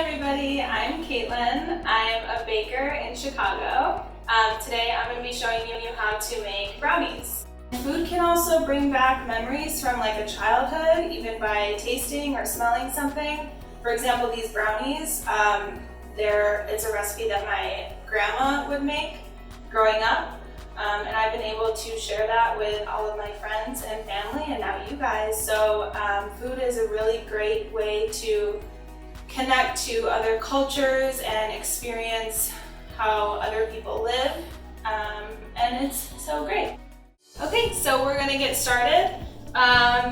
everybody, I'm Caitlin. I'm a baker in Chicago. Today I'm going to be showing you how to make brownies. Food can also bring back memories from like a childhood, even by tasting or smelling something. For example, these brownies, it's a recipe that my grandma would make growing up. And I've been able to share that with all of my friends and family and now you guys. So food is a really great way to connect to other cultures and experience how other people live. And it's so great. Okay, so we're gonna get started.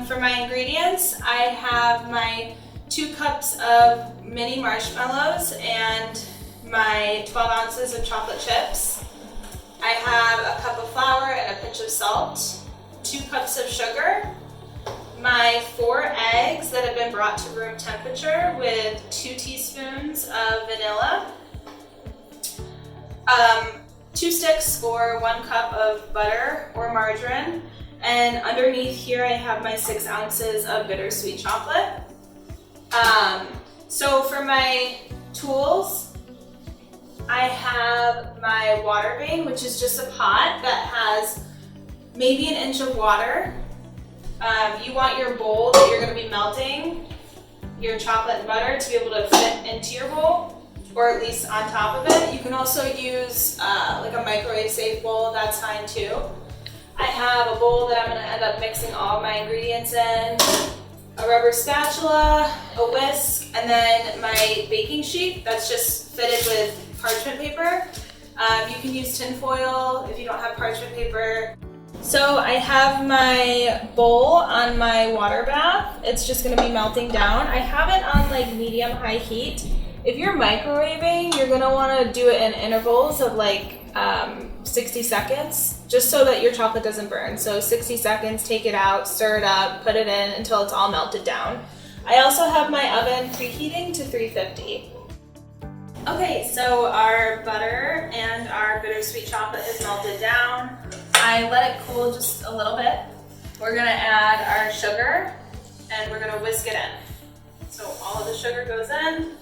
For my ingredients, I have my 2 cups of mini marshmallows and my 12 ounces of chocolate chips. I have a cup of flour and a pinch of salt, 2 cups of sugar, my 4 eggs that have been brought to room temperature with 2 teaspoons of vanilla, 2 sticks or 1 cup of butter or margarine, and underneath here I have my 6 ounces of bittersweet chocolate. So for my tools, I have my water vane, which is just a pot that has maybe an inch of water. You want your bowl that you're going to be melting your chocolate and butter to be able to fit into your bowl, or at least on top of it. You can also use like a microwave safe bowl, that's fine too. I have a bowl that I'm going to end up mixing all my ingredients in, a rubber spatula, a whisk, and then my baking sheet that's just fitted with parchment paper. You can use tin foil if you don't have parchment paper. So I have my bowl on my water bath. It's just going to be melting down. I have it on like medium-high heat. If you're microwaving, you're going to want to do it in intervals of like 60 seconds, just so that your chocolate doesn't burn. So 60 seconds, take it out, stir it up, put it in until it's all melted down. I also have my oven preheating to 350. Okay, so our butter and our bittersweet chocolate is melted down. I let it cool just a little bit. We're gonna add our sugar and we're gonna whisk it in. So all of the sugar goes in.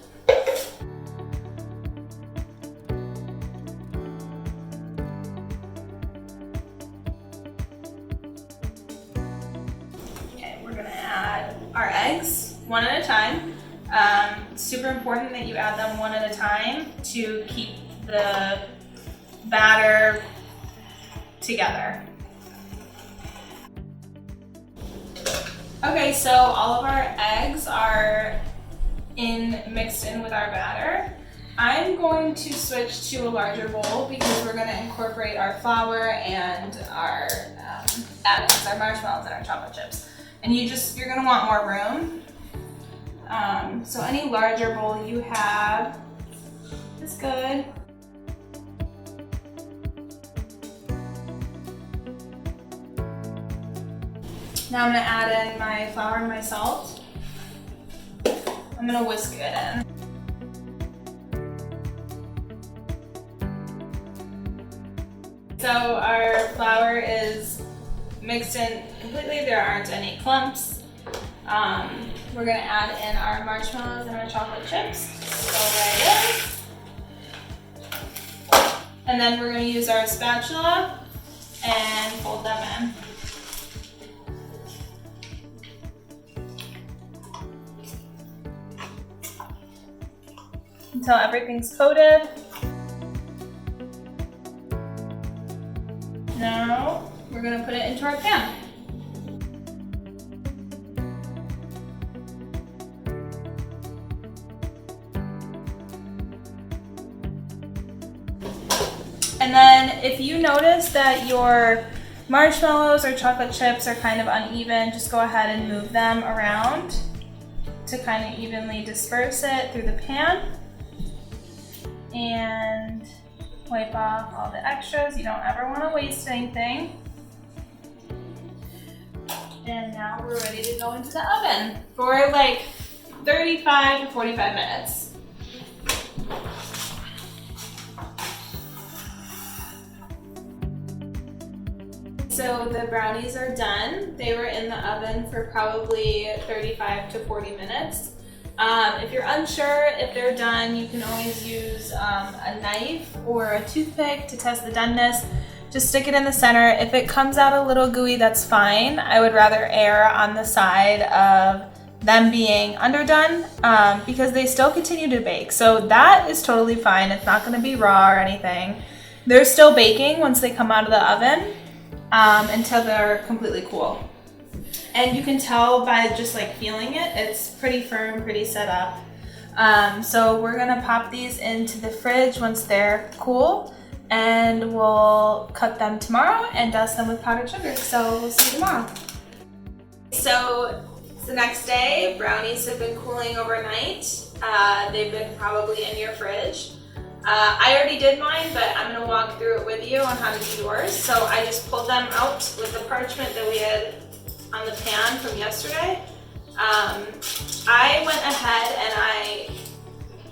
Okay, we're gonna add our eggs one at a time. Super important that you add them one at a time to keep the batter together. Okay, so all of our eggs are mixed in with our batter. I'm going to switch to a larger bowl because we're going to incorporate our flour and our additives, our marshmallows and our chocolate chips. And you're going to want more room. So any larger bowl you have is good. Now I'm going to add in my flour and my salt. I'm going to whisk it in. So our flour is mixed in completely. There aren't any clumps. We're going to add in our marshmallows and our chocolate chips. Go right in. And then we're going to use our spatula and fold them in. Until everything's coated. Now we're going to put it into our pan. And then if you notice that your marshmallows or chocolate chips are kind of uneven, just go ahead and move them around to kind of evenly disperse it through the pan. And wipe off all the extras. You don't ever want to waste anything. And now we're ready to go into the oven for like 35 to 45 minutes. So the brownies are done. They were in the oven for probably 35 to 40 minutes. If you're unsure if they're done, you can always use a knife or a toothpick to test the doneness. Just stick it in the center. If it comes out a little gooey, that's fine. I would rather err on the side of them being underdone because they still continue to bake. So that is totally fine. It's not gonna be raw or anything. They're still baking once they come out of the oven until they're completely cool. And you can tell by just like feeling it, it's pretty firm, pretty set up. So we're gonna pop these into the fridge once they're cool, and we'll cut them tomorrow and dust them with powdered sugar. So we'll see you tomorrow. So it's the next day. Brownies have been cooling overnight. They've been probably in your fridge. I already did mine, but I'm gonna walk through it with you on how to do yours. So I just pulled them out with the parchment that we had on the pan from yesterday. I went ahead and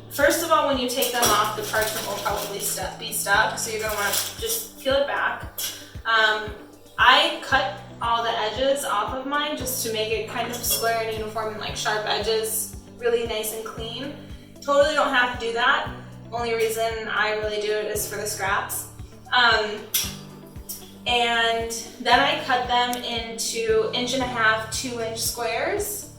first of all, when you take them off, the parchment will probably be stuck, so you're gonna wanna just peel it back. I cut all the edges off of mine just to make it kind of square and uniform and like sharp edges, really nice and clean. Totally don't have to do that. Only reason I really do it is for the scraps. And then I cut them into 1.5 inch, 2-inch squares,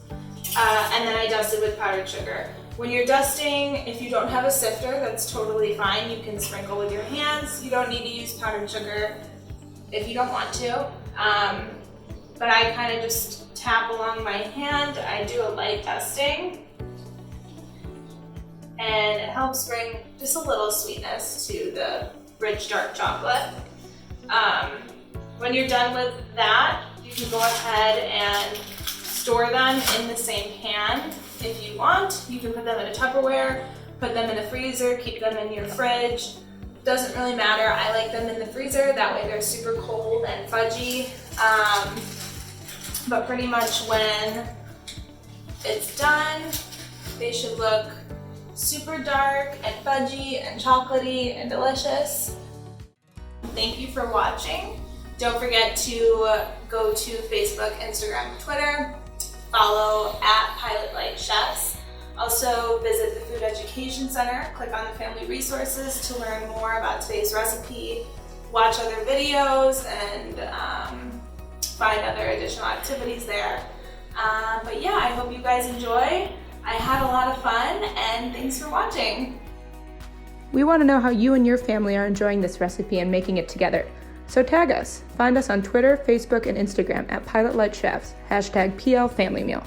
and then I dusted with powdered sugar. When you're dusting, if you don't have a sifter, that's totally fine. You can sprinkle with your hands. You don't need to use powdered sugar if you don't want to. But I kind of just tap along my hand. I do a light dusting, and it helps bring just a little sweetness to the rich dark chocolate. When you're done with that, you can go ahead and store them in the same pan if you want. You can put them in a Tupperware, put them in the freezer, keep them in your fridge. Doesn't really matter. I like them in the freezer. That way they're super cold and fudgy. But pretty much when it's done, they should look super dark and fudgy and chocolatey and delicious. Thank you for watching. Don't forget to go to Facebook, Instagram, Twitter. Follow @PilotLightChefs. Also visit the Food Education Center. Click on the Family Resources to learn more about today's recipe, watch other videos, and find other additional activities there. But yeah, I hope you guys enjoy. I had a lot of fun, and thanks for watching. We want to know how you and your family are enjoying this recipe and making it together. So tag us. Find us on Twitter, Facebook, and Instagram @PilotLightChefs, #PLFamilyMeal.